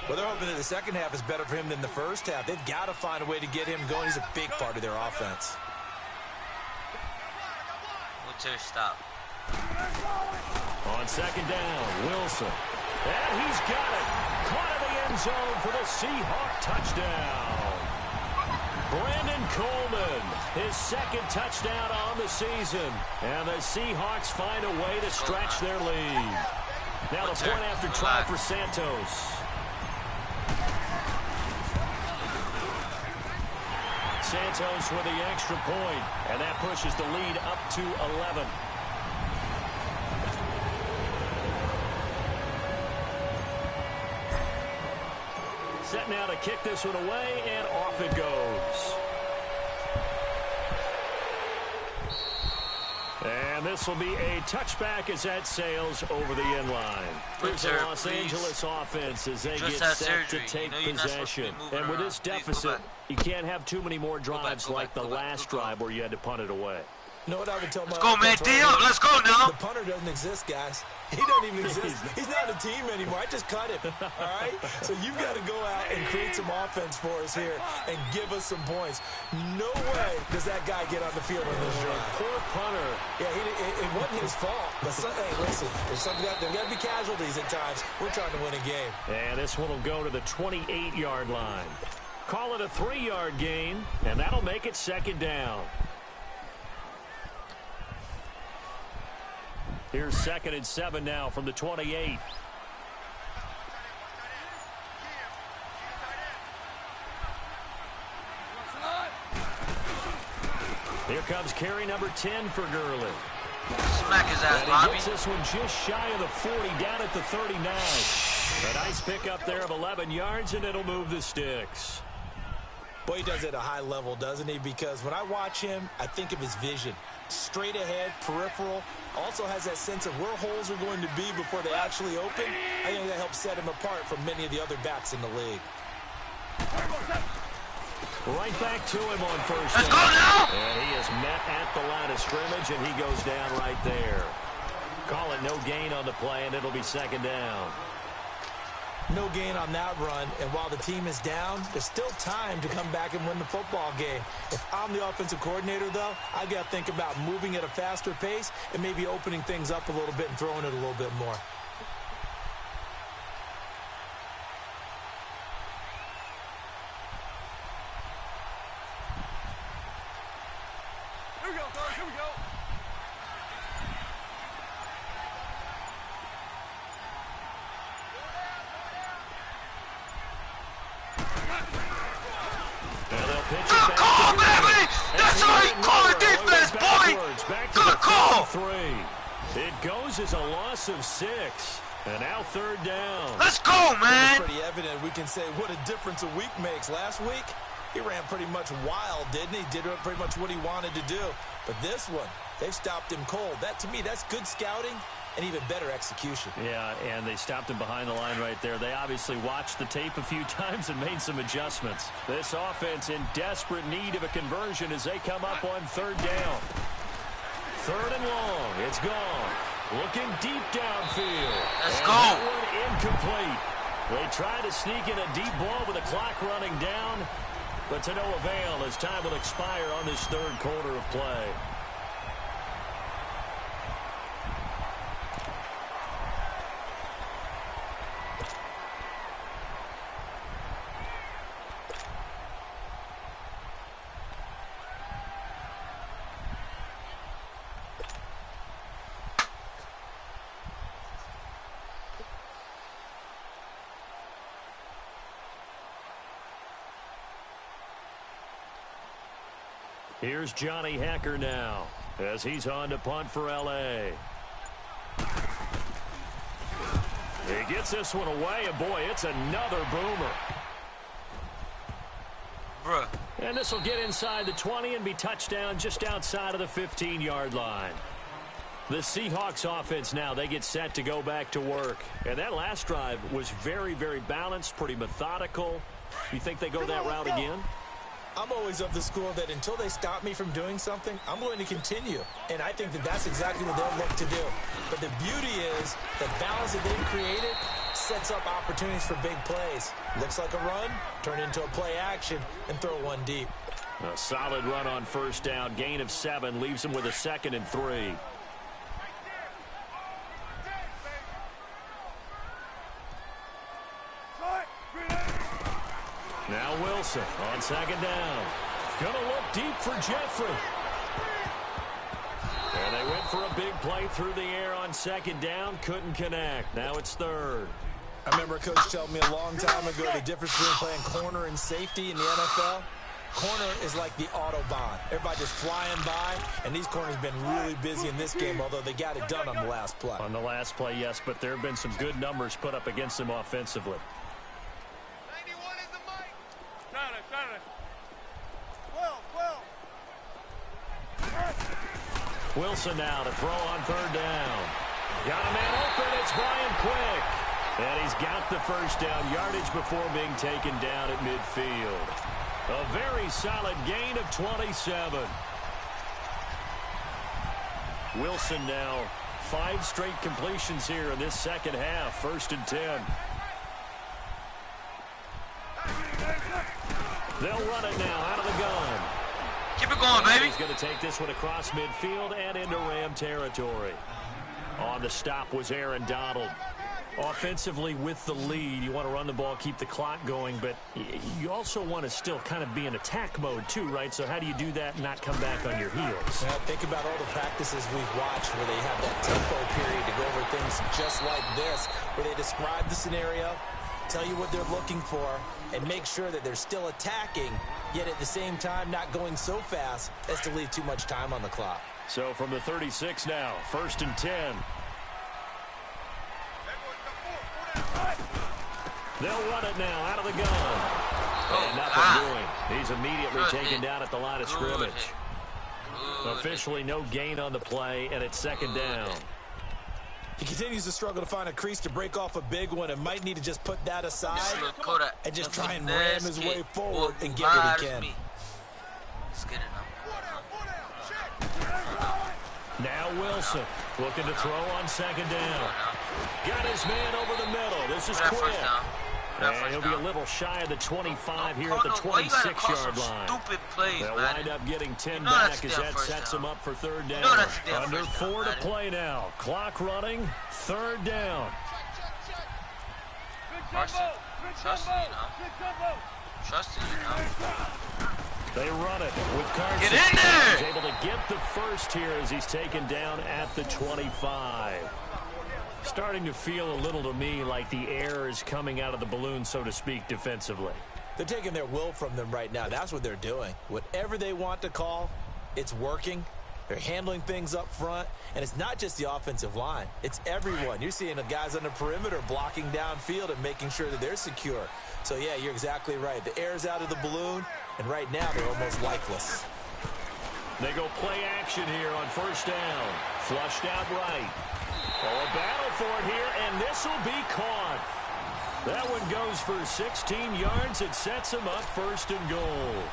Well, they're hoping that the second half is better for him than the first half. They've got to find a way to get him going. He's a big part of their offense. What's your stop? On second down, Wilson. And he's got it. Caught in the end zone for the Seahawk touchdown. Brandon Coleman, his 2nd touchdown on the season. And the Seahawks find a way to stretch their lead. Now the point after try for Santos. Santos with the extra point, and that pushes the lead up to 11. kick this one away, and off it goes. And this will be a touchback as that sails over the end line. Here's the Los Angeles offense as they get set to take possession. And with this deficit, you can't have too many more drives like the last drive where you had to punt it away. You know what I would tell my Let's go, man. D up. Let's go now. The punter doesn't exist, guys. He doesn't even exist. He's not a team anymore. I just cut him. All right? So you've got to go out and create some offense for us here and give us some points. No way does that guy get on the field in this drive. Poor punter. Yeah, it wasn't his fault. But hey, listen, there's got to be casualties at times. We're trying to win a game. And this one will go to the 28-yard line. Call it a 3-yard gain, and that'll make it second down. Here's 2nd and 7 now from the 28. Here comes carry number 10 for Gurley. Smack his ass, and Bobby. He gets this one just shy of the 40, down at the 39. A nice pickup there of 11 yards, and it'll move the sticks. Boy, he does it at a high level, doesn't he? Because when I watch him, I think of his vision. Straight ahead, peripheral. Also has that sense of where holes are going to be before they actually open. I think that helps set him apart from many of the other backs in the league. Right back to him on first down. Let's go now! And he is met at the line of scrimmage, and he goes down right there. Call it no gain on the play, and it'll be second down. No gain on that run, and while the team is down, there's still time to come back and win the football game. If I'm the offensive coordinator, though, I got to think about moving at a faster pace and maybe opening things up a little bit and throwing it a little bit more. Here we go, guys. Here we go. Good call, baby! That's how you call a defense, boy! Good call! It goes as a loss of 6. And now 3rd down. Let's go, man! It's pretty evident. We can say what a difference a week makes. Last week, he ran pretty much wild, didn't he? Did pretty much what he wanted to do. But this one, they've stopped him cold. That, to me, that's good scouting and even better execution. Yeah, and they stopped him behind the line right there. They obviously watched the tape a few times and made some adjustments. This offense in desperate need of a conversion as they come up on 3rd down. 3rd and long. It's gone. Looking deep downfield. Let's and go. That one incomplete. They try to sneak in a deep ball with the clock running down, but to no avail as time will expire on this 3rd quarter of play. Here's Johnny Hacker now as he's on to punt for L.A. He gets this one away, and boy, it's another boomer. Bruh. And this will get inside the 20 and be touchdown just outside of the 15-yard line. The Seahawks offense now, they get set to go back to work. And that last drive was very, very balanced, pretty methodical. You think they go that route again? I'm always of the school that until they stop me from doing something, I'm going to continue. And I think that that's exactly what they'll look to do. But the beauty is the balance that they've created sets up opportunities for big plays. Looks like a run, turn into a play action, and throw one deep. A solid run on first down. Gain of 7 leaves them with a 2nd and 3. Now Wilson on 2nd down. Gonna look deep for Jeffrey. And they went for a big play through the air on 2nd down. Couldn't connect. Now it's 3rd. I remember a coach told me a long time ago the difference between playing corner and safety in the NFL. Corner is like the Autobahn. Everybody just flying by, and these corners have been really busy in this game, although they got it done on the last play. On the last play, yes, but there have been some good numbers put up against them offensively. Wilson now to throw on third down. Got a man open. It's Brian Quick. And he's got the first down yardage before being taken down at midfield. A very solid gain of 27. Wilson now 5 straight completions here in this second half. 1st and 10. They'll run it now out of the gun. Keep it going, baby. He's going to take this one across midfield and into Ram territory. On the stop was Aaron Donald. Offensively with the lead, you want to run the ball, keep the clock going, but you also want to still kind of be in attack mode too, right? So how do you do that and not come back on your heels? Well, think about all the practices we've watched where they have that tempo period to go over things just like this, where they describe the scenario, tell you what they're looking for, and make sure that they're still attacking, yet at the same time not going so fast as to leave too much time on the clock. So from the 36 now, 1st and 10. They'll run it now out of the gun. And nothing doing. He's immediately taken down at the line of scrimmage. Officially no gain on the play, and it's 2nd down. He continues to struggle to find a crease to break off a big one and might need to just put that aside and just try and ram his way forward and get what he can. Let's get it now. Now Wilson looking to throw on 2nd down. Got his man over the middle. This is Quick. And he'll be a little shy of the 25 here at the 26-yard line. Stupid plays, They'll man. wind up getting 10 back as that sets them up for 3rd down. Under 4 to play now. Clock running. 3rd down. Trust you know. They run it with Carson. Get in there! He's able to get the first here as he's taken down at the 25. Starting to feel a little to me like the air is coming out of the balloon, so to speak, defensively. They're taking their will from them right now. That's what they're doing. Whatever they want to call, it's working. They're handling things up front, and it's not just the offensive line. It's everyone. You're seeing the guys on the perimeter blocking downfield and making sure that they're secure. So, yeah, you're exactly right. The air's out of the balloon, and right now they're almost lifeless. They go play action here on 1st down. Flushed out right. Oh, a battle for it here, and this will be caught. That one goes for 16 yards. It sets him up 1st and goal.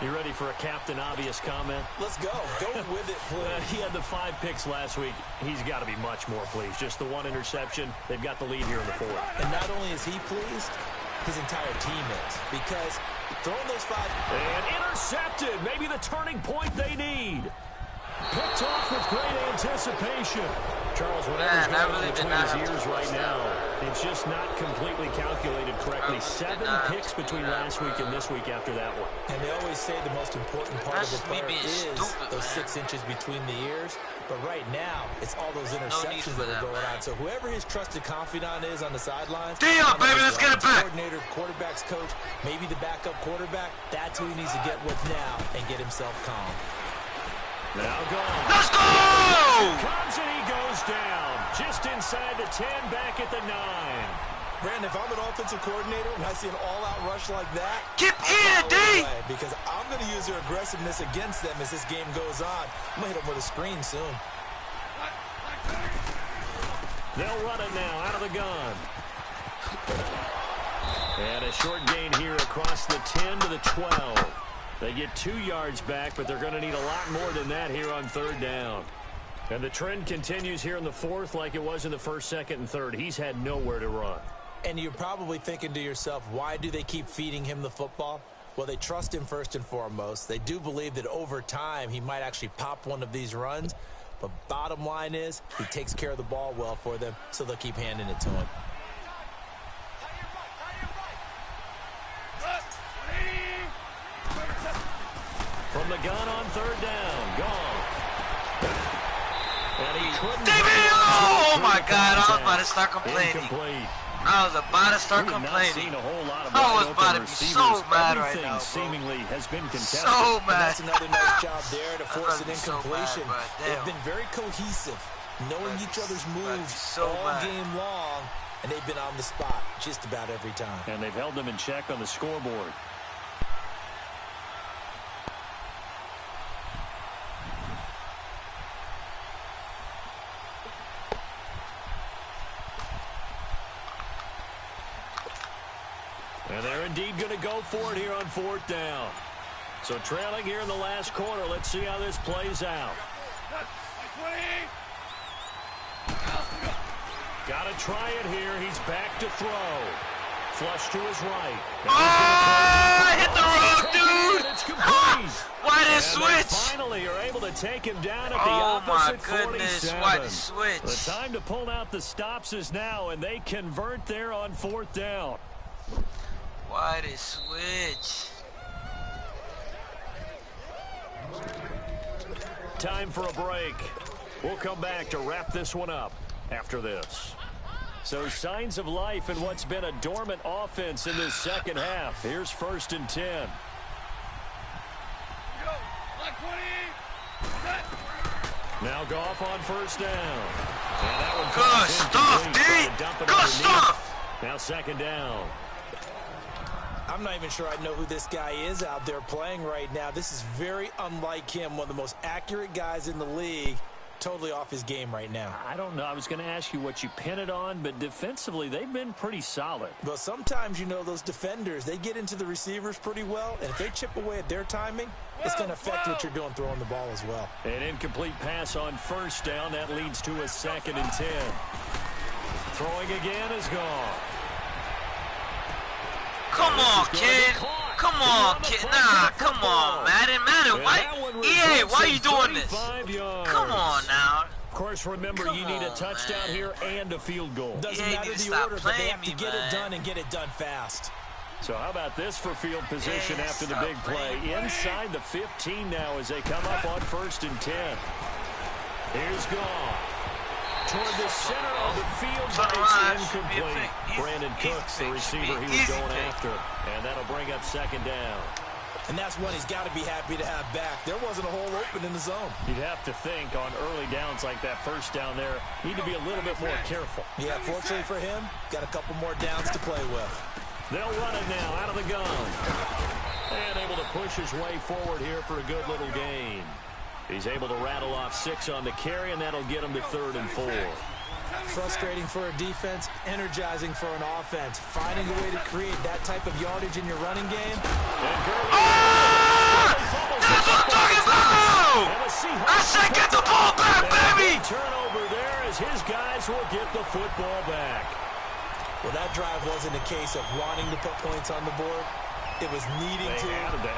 You ready for a Captain Obvious comment? Let's go. Go with it, please. He had the 5 picks last week. He's got to be much more pleased. Just the 1 interception. They've got the lead here in the 4th. And not only is he pleased, his entire team is. Because throwing those 5... And intercepted. Maybe the turning point they need. Picked off with great anticipation. Charles, whatever's going on between his ears right now, it's just not completely calculated correctly. 7 picks between last week and this week after that one. And they always say the most important part of the player is those 6 inches between the ears. But right now, it's all those interceptions that are going on. So whoever his trusted confidant is on the sidelines, Dion, baby, let's get it back. Coordinator, quarterback's coach, maybe the backup quarterback, that's who he needs to get with now and get himself calm. Now gone. Let's go! Comes and he goes down. Just inside the 10, back at the 9. Brandon, if I'm an offensive coordinator and I see an all-out rush like that, keep eating, D! Because I'm going to use their aggressiveness against them as this game goes on. I'm going to hit them with a screen soon. They'll run it now out of the gun. And a short gain here across the 10 to the 12. They get 2 yards back, but they're going to need a lot more than that here on 3rd down. And the trend continues here in the 4th like it was in the 1st, 2nd, and 3rd. He's had nowhere to run. And you're probably thinking to yourself, why do they keep feeding him the football? Well, they trust him first and foremost. They do believe that over time he might actually pop one of these runs. But bottom line is he takes care of the ball well for them, so they'll keep handing it to him. From the gun on 3rd down. Gone. And he couldn't. Oh, my God. I was about to start complaining. Incomplete. I was about to start complaining. I was about to be so mad right now, bro. Seemingly has been contested. So mad. And that's another nice job there to force an incompletion. They've been very cohesive, knowing each other's moves all game long, and they've been on the spot just about every time. And they've held them in check on the scoreboard. And they're indeed going to go for it here on 4th down. So trailing here in the last quarter. Let's see how this plays out. Got to try it here. He's back to throw. Flush to his right. Oh, hit the road, dude! It's complete. Why did it switch? Finally, you're able to take him down at the Oh my opposite goodness, 47. why did it switch? The time to pull out the stops is now, and they convert there on 4th down. Why did it switch? Time for a break. We'll come back to wrap this one up after this. So signs of life in what's been a dormant offense in this second half. Here's 1st and 10. Now Goff on 1st down. And that one good stuff, D. Good stuff. Now 2nd down. I'm not even sure I know who this guy is out there playing right now. This is very unlike him, one of the most accurate guys in the league. Totally off his game right now. I don't know. I was going to ask you what you pin it on, but defensively, they've been pretty solid. Well, sometimes, you know, those defenders, they get into the receivers pretty well, and if they chip away at their timing, it's going to affect what you're doing throwing the ball as well. An incomplete pass on 1st down. That leads to a 2nd and 10. Throwing again is gone. Come on, kid. Come on, kid. Nah, come on, Madden. Why? EA, why are you doing this? Come on now. Of course, remember, you need a touchdown here and a field goal. Doesn't matter the order, but they have to get it done and get it done fast. So how about this for field position after the big play? Inside the 15 now as they come up on 1st and 10. Here's Goff. Toward the center of the field, but it's incomplete. Brandon Cooks, the receiver he was going after. And that'll bring up 2nd down. And that's one he's got to be happy to have back. There wasn't a hole open in the zone. You'd have to think on early downs like that 1st down there, need to be a little bit more careful. Yeah, fortunately for him, got a couple more downs to play with. They'll run it now out of the gun. And able to push his way forward here for a good little gain. He's able to rattle off 6 on the carry, and that'll get him to 3rd and 4. Frustrating for a defense, energizing for an offense. Finding a way to create that type of yardage in your running game. That's what I'm talking about! I said get the ball back, baby! Turnover there as his guys will get the football back. Well, that drive wasn't a case of wanting to put points on the board. It was needing to,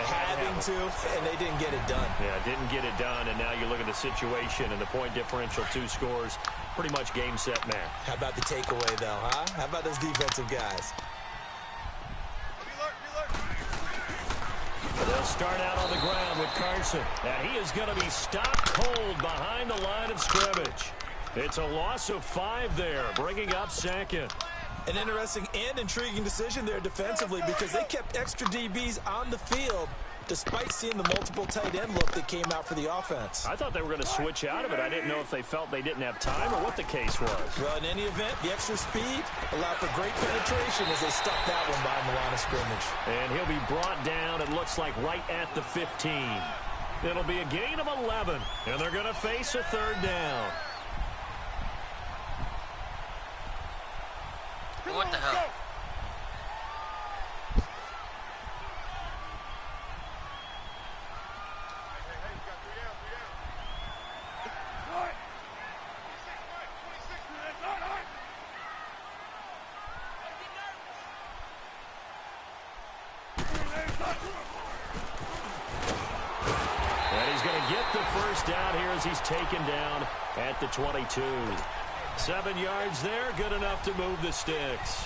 having to, and they didn't get it done. Yeah, didn't get it done, and now you look at the situation and the point differential, 2 scores, pretty much game, set, match. How about the takeaway, though, huh? How about those defensive guys? They'll start out on the ground with Carson, and he is going to be stopped cold behind the line of scrimmage. It's a loss of 5 there, bringing up 2nd. An interesting and intriguing decision there defensively because they kept extra DBs on the field despite seeing the multiple tight end look that came out for the offense. I thought they were going to switch out of it. I didn't know if they felt they didn't have time or what the case was. Well, in any event, the extra speed allowed for great penetration as they stuck that one behind the line of scrimmage. And he'll be brought down, it looks like, right at the 15. It'll be a gain of 11, and they're going to face a 3rd down. What the hell? And he's going to get the 1st down here as he's taken down at the 22. 7 yards there, good enough to move the sticks.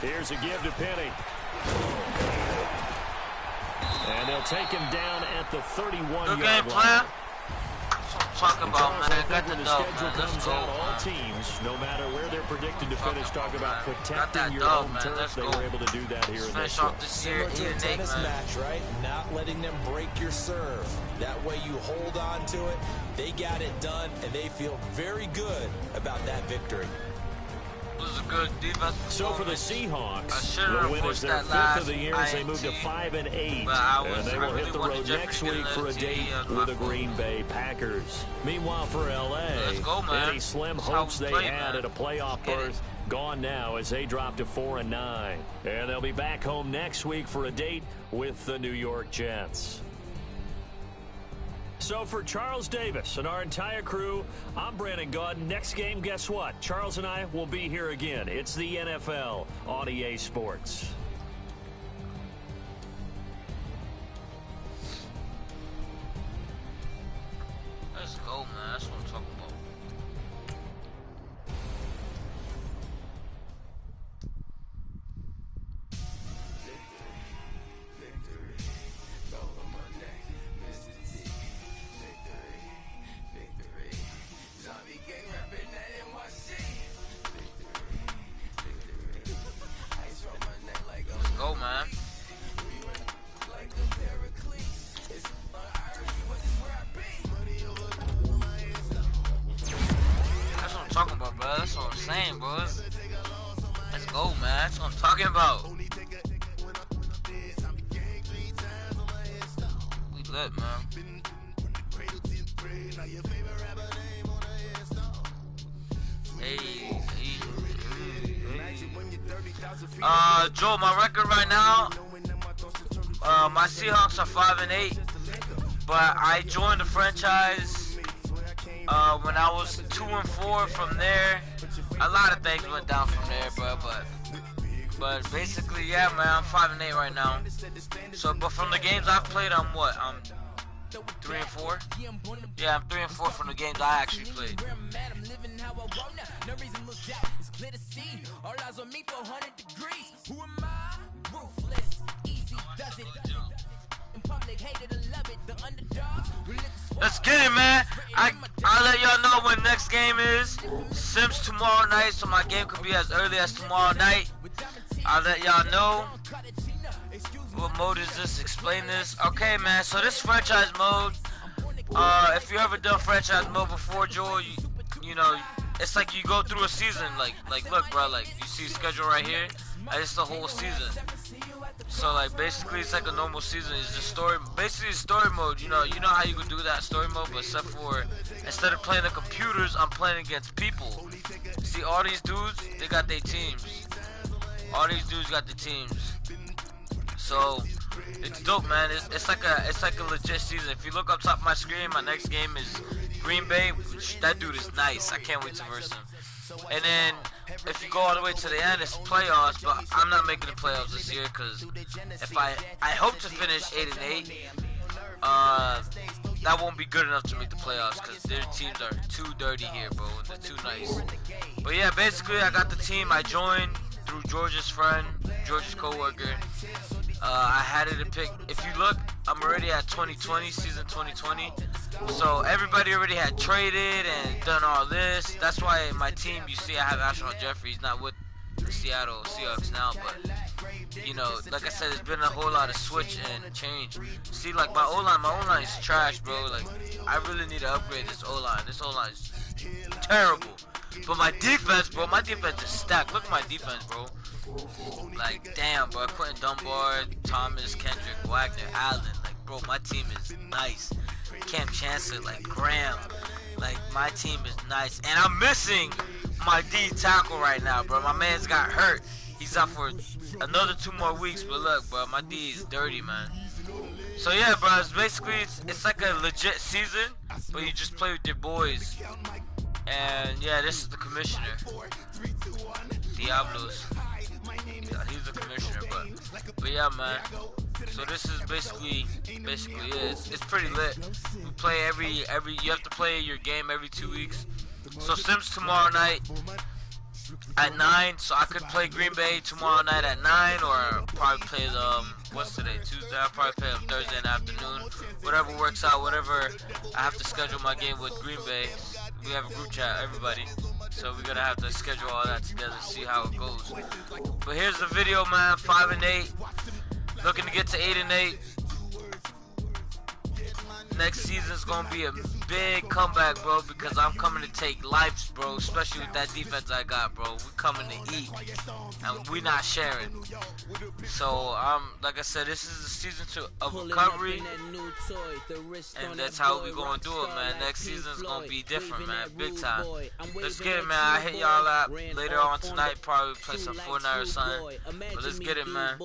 Here's a give to Penny. And they'll take him down at the 31-yard line. Talking about, man, got the dub, man. Let's go, all teams, no matter where they're predicted to finish, talk about protecting your home turf. They were able to do that here in this one. Similar to a tennis match, right? Not letting them break your serve. That way you hold on to it. They got it done, and they feel very good about that victory. was a good defense. So for the Seahawks, the win is their 5th of the year as they move to 5-8, and they will hit the road next week for a date with the Green Bay Packers. Meanwhile, for LA, any slim hopes they had at a playoff berth gone now as they drop to 4-9, and they'll be back home next week for a date with the New York Jets. So for Charles Davis and our entire crew, I'm Brandon Gaudin. Next game, guess what? Charles and I will be here again. It's the NFL on EA Sports. Let's go, man. That's what I'm talking about. Go, man. That's what I'm talking about, bro. That's what I'm saying, bro. Let's go, man. That's what I'm talking about. We lit, man. Hey. Joe, my record right now, my Seahawks are 5-8, but I joined the franchise when I was 2-4. From there, a lot of things went down from there, bro. But basically, yeah, man, I'm 5-8 right now. So, but from the games I've played, I'm what? I'm 3-4. Yeah, I'm 3-4 from the games I actually played. All eyes on me, 400 degrees. Who am I? Ruthless, easy does it. In public, hated and love it. The underdog. Let's get it, man. I'll let y'all know when next game is. Sims tomorrow night, so my game could be as early as tomorrow night. I'll let y'all know. What mode is this? Explain this. Okay, man. So this franchise mode. If you ever done franchise mode before, Joel, you know. It's like you go through a season, like look, bro, like you see schedule right here, it's the whole season. So like basically it's like a normal season. It's just story, basically story mode. You know how you could do that story mode, but except for instead of playing the computers, I'm playing against people. See all these dudes, they got their teams. All these dudes got the teams. So it's dope, man. It's like a legit season. If you look up top of my screen, my next game is Green Bay. That dude is nice. I can't wait to verse him. And then if you go all the way to the end, it's playoffs. But I'm not making the playoffs this year because if I hope to finish 8-8. That won't be good enough to make the playoffs because their teams are too dirty here, bro. They're too nice. But yeah, basically I got the team. I joined through George's friend, George's coworker. I had it to pick. If you look, I'm already at 2020, season 2020. So everybody already had traded and done all this. That's why my team, you see, I have Alshon Jeffrey. He's not with the Seattle Seahawks now, but you know, like I said, there's been a whole lot of switch and change. See, like my O-line is trash, bro. Like I really need to upgrade this O-line. This O-line is terrible. But my defense, bro, my defense is stacked. Look at my defense, bro. Like, damn, bro. Quentin Dunbar, Thomas, Kendrick, Wagner, Allen. Like, bro, my team is nice. Cam Chancellor, like, Graham. Like, my team is nice. And I'm missing my D tackle right now, bro. My man's got hurt. He's out for another 2 more weeks. But look, bro, my D is dirty, man. So, yeah, bro, it's basically, it's like a legit season. But you just play with your boys. And, yeah, this is the commissioner. Diablos. Yeah, he's the commissioner, but yeah, man. So this is basically it. It's pretty lit. We play every you have to play your game every 2 weeks. So Sims tomorrow night at 9. So I could play Green Bay tomorrow night at 9, or probably play what's today? Tuesday. I'll probably play them Thursday in the afternoon. Whatever works out. Whatever I have to schedule my game with Green Bay. We have a group chat, everybody. So we're gonna have to schedule all that together and see how it goes. But here's the video, man. 5-8. Looking to get to 8-8. next season's gonna be a big comeback, bro, because I'm coming to take lives, bro, especially with that defense I got, bro. We coming to eat, and we not sharing. So, like I said, this is the season of recovery, and that's how we gonna do it, man. Next season's gonna be different, man, big time. Let's get it, man. I hit y'all up later on tonight, probably play some Fortnite or something, but let's get it, man.